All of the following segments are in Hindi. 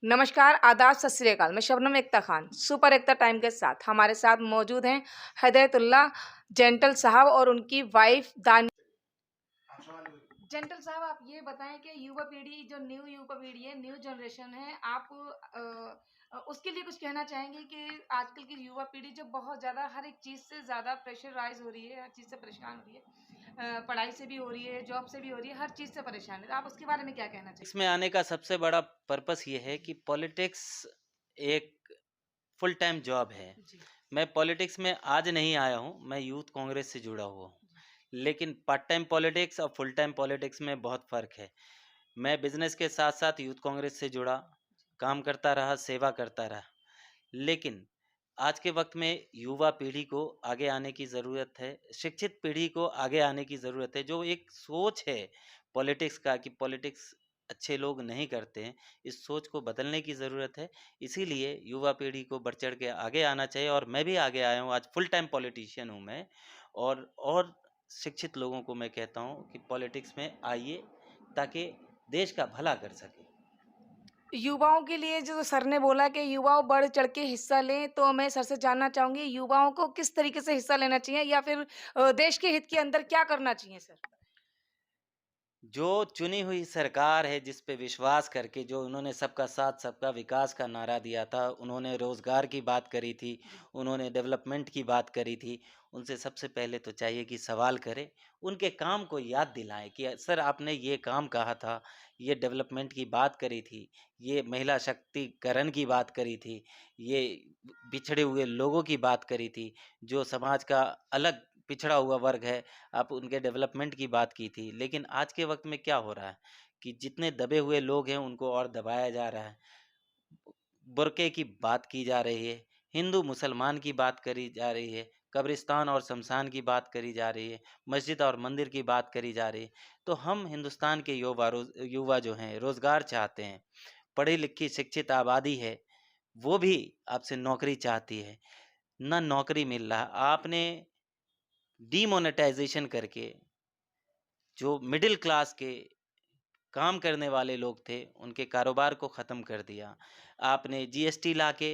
नमस्कार, आदाब, सत श्री अकाल। मैं शबनम एकता खान, सुपर एकता टाइम के साथ। हमारे साथ मौजूद हैं हिदायतुल्लाह जेंटल साहब और उनकी वाइफ दान। जेंटल साहब, आप ये बताएं कि युवा पीढ़ी जो न्यू युवा पीढ़ी है, न्यू जनरेशन है, आप उसके लिए कुछ कहना चाहेंगे कि आजकल की युवा पीढ़ी जो बहुत ज़्यादा हर एक चीज़ से ज़्यादा प्रेशराइज हो रही है, हर चीज़ से परेशान हो रही है, पढ़ाई से भी हो रही है, जॉब से भी हो रही है, हर चीज़ से परेशान है। तो आप उसके बारे में क्या कहना चाहेंगे? इसमें आने का सबसे बड़ा पर्पस ये है कि पॉलिटिक्स एक फुल टाइम जॉब है। जी, मैं पॉलिटिक्स में आज नहीं आया हूँ, मैं यूथ कांग्रेस से जुड़ा हुआ हूँ। लेकिन पार्ट टाइम पॉलिटिक्स और फुल टाइम पॉलिटिक्स में बहुत फ़र्क है। मैं बिज़नेस के साथ-साथ यूथ कांग्रेस से जुड़ा, काम करता रहा, सेवा करता रहा। लेकिन आज के वक़्त में युवा पीढ़ी को आगे आने की ज़रूरत है, शिक्षित पीढ़ी को आगे आने की ज़रूरत है, जो एक सोच है पॉलिटिक्स का कि पॉलिटिक्स अच्छे लोग नहीं करते हैं, इस सोच को बदलने की ज़रूरत है। इसीलिए युवा पीढ़ी को बढ़-चढ़ के आगे आना चाहिए और मैं भी आगे आया हूँ, आज फुल टाइम पॉलिटिशियन हूँ मैं और शिक्षित लोगों को मैं कहता हूँ कि पॉलिटिक्स में आइए, ताकि देश का भला कर सकें। युवाओं के लिए जो सर ने बोला कि युवाओं बढ़ चढ़ के हिस्सा लें, तो मैं सर से जानना चाहूँगी युवाओं को किस तरीके से हिस्सा लेना चाहिए या फिर देश के हित के अंदर क्या करना चाहिए सर? जो चुनी हुई सरकार है जिस पे विश्वास करके जो उन्होंने सबका साथ सबका विकास का नारा दिया था, उन्होंने रोज़गार की बात करी थी, जी। उन्होंने डेवलपमेंट की बात करी थी, उनसे सबसे पहले तो चाहिए कि सवाल करें, उनके काम को याद दिलाएँ कि सर आपने ये काम कहा था, ये डेवलपमेंट की बात करी थी, ये महिला शक्तिकरण की बात करी थी, ये बिछड़े हुए लोगों की बात करी थी, जो समाज का अलग पिछड़ा हुआ वर्ग है, आप उनके डेवलपमेंट की बात की थी। लेकिन आज के वक़्त में क्या हो रहा है कि जितने दबे हुए लोग हैं उनको और दबाया जा रहा है। बुर्के की बात की जा रही है, हिंदू-मुसलमान की बात करी जा रही है, कब्रिस्तान और शमशान की बात करी जा रही है, मस्जिद और मंदिर की बात करी जा रही है। तो हम हिंदुस्तान के युवा जो हैं रोज़गार चाहते हैं, पढ़ी-लिखी शिक्षित आबादी है, वो भी आपसे नौकरी चाहती है, ना नौकरी मिल रहा। आपने डिमोनेटाइज़ेशन करके जो मिडिल क्लास के काम करने वाले लोग थे, उनके कारोबार को ख़त्म कर दिया। आपने जीएसटी लाके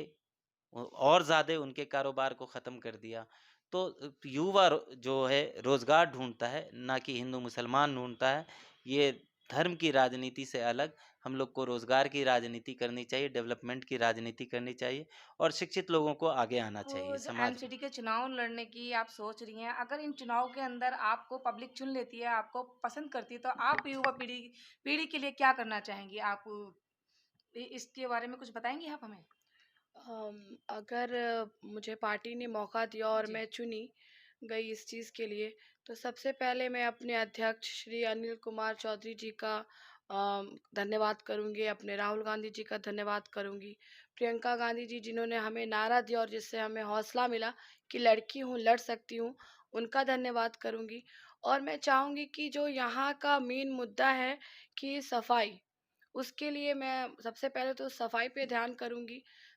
और ज़्यादा उनके कारोबार को ख़त्म कर दिया। तो युवा जो है रोज़गार ढूँढता है, ना कि हिंदू-मुसलमान ढूँढता है। ये धर्म की राजनीति से अलग हम लोग को रोज़गार की राजनीति करनी चाहिए, डेवलपमेंट की राजनीति करनी चाहिए और शिक्षित लोगों को आगे आना चाहिए तो जो समाज में। एमसीडी के चुनाव लड़ने की आप सोच रही हैं, अगर इन चुनाव के अंदर आपको पब्लिक चुन लेती है, आपको पसंद करती है, तो आप युवा पीढ़ी पीढ़ी के लिए क्या करना चाहेंगी? आप इसके बारे में कुछ बताएँगी आप हमें? अगर मुझे पार्टी ने मौका दिया और जी। मैं चुनी गई इस चीज़ के लिए, तो सबसे पहले मैं अपने अध्यक्ष श्री अनिल कुमार चौधरी जी का धन्यवाद करूँगी, अपने राहुल गांधी जी का धन्यवाद करूँगी, प्रियंका गांधी जी जिन्होंने हमें नारा दिया और जिससे हमें हौसला मिला कि लड़की हूँ, लड़ सकती हूँ, उनका धन्यवाद करूँगी। और मैं चाहूँगी कि जो यहाँ का मेन मुद्दा है कि सफाई, उसके लिए मैं सबसे पहले तो सफाई पे ध्यान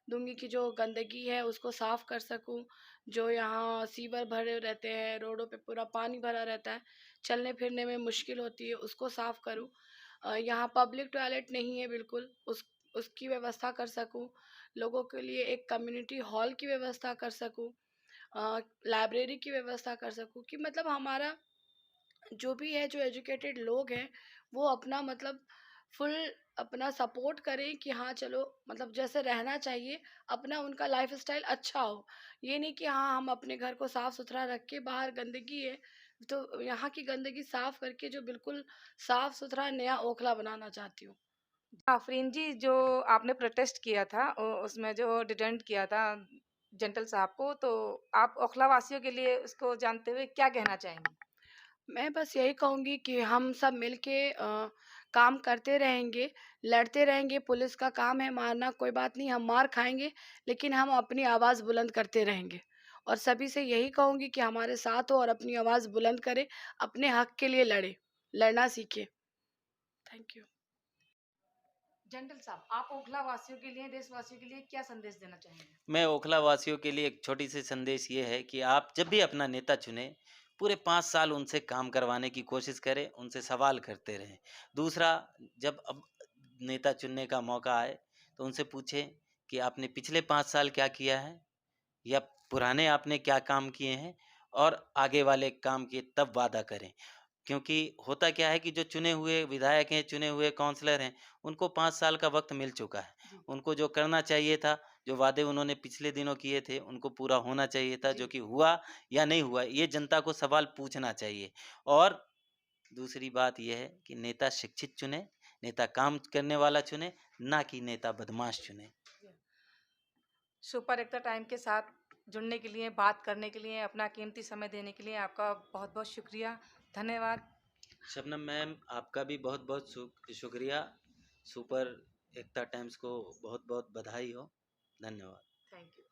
दूँगी कि जो गंदगी है उसको साफ़ कर सकूँ। जो यहाँ सीवर भरे रहते हैं, रोडों पे पूरा पानी भरा रहता है, चलने-फिरने में मुश्किल होती है, उसको साफ़ करूँ। यहाँ पब्लिक टॉयलेट नहीं है बिल्कुल, उसकी व्यवस्था कर सकूँ। लोगों के लिए एक कम्युनिटी हॉल की व्यवस्था कर सकूँ। लाइब्रेरी की व्यवस्था कर सकूँ कि मतलब हमारा जो भी है, जो एजुकेटेड लोग हैं, वो अपना मतलब फुल अपना सपोर्ट करें कि हाँ, चलो मतलब जैसे रहना चाहिए, अपना उनका लाइफ़स्टाइल अच्छा हो। ये नहीं कि हाँ, हम अपने घर को साफ-सुथरा रख के बाहर गंदगी है, तो यहाँ की गंदगी साफ करके जो बिल्कुल साफ-सुथरा नया ओखला बनाना चाहती हूँ। आफरीन जी, जो आपने प्रोटेस्ट किया था उसमें जो डिटेंट किया था जेंटल साहब को, तो आप ओखला वासियों के लिए उसको जानते हुए क्या कहना चाहेंगी? मैं बस यही कहूँगी कि हम सब मिल के काम करते रहेंगे, लड़ते रहेंगे, पुलिस का काम है मारना, कोई बात नहीं, हम मार खाएँगे, लेकिन हम अपनी आवाज़ बुलंद करते रहेंगे। और सभी से यही कहूँगी कि हमारे साथ हो और अपनी आवाज़ बुलंद करें, अपने हक के लिए लड़ें, लड़ना सीखें। Thank you. जेंटल साहब, आप ओखला वासियों के लिए, देशवासियों के लिए क्या संदेश देना चाहेंगे? मैं ओखला वासियों के लिए एक छोटी-सी संदेश ये है कि आप जब भी अपना नेता चुनें, पूरे 5 साल उनसे काम करवाने की कोशिश करें, उनसे सवाल करते रहें। दूसरा, जब अब नेता चुनने का मौका आए, तो उनसे पूछें कि आपने पिछले 5 साल क्या किया है या पुराने आपने क्या काम किए हैं और आगे वाले काम के तब वादा करें। क्योंकि होता क्या है कि जो चुने हुए विधायक हैं, चुने हुए काउंसलर हैं, उनको 5 साल का वक़्त मिल चुका है। जी, उनको जो करना चाहिए था, जो वादे उन्होंने पिछले दिनों किए थे, उनको पूरा होना चाहिए था, जो जी, कि हुआ या नहीं हुआ, ये जनता को सवाल पूछना चाहिए। और दूसरी बात ये है कि नेता शिक्षित चुनें, नेता काम करने वाला चुनें, ना कि नेता बदमाश चुनें। सुपर एक्टर टाइम के साथ जुड़ने के लिए, बात करने के लिए, अपना कीमती समय देने के लिए आपका बहुत-बहुत शुक्रिया। धन्यवाद। शबनम मैम, आपका भी बहुत-बहुत शुक्रिया। सुपर एकता टाइम्स को बहुत-बहुत बधाई हो। धन्यवाद। Thank you.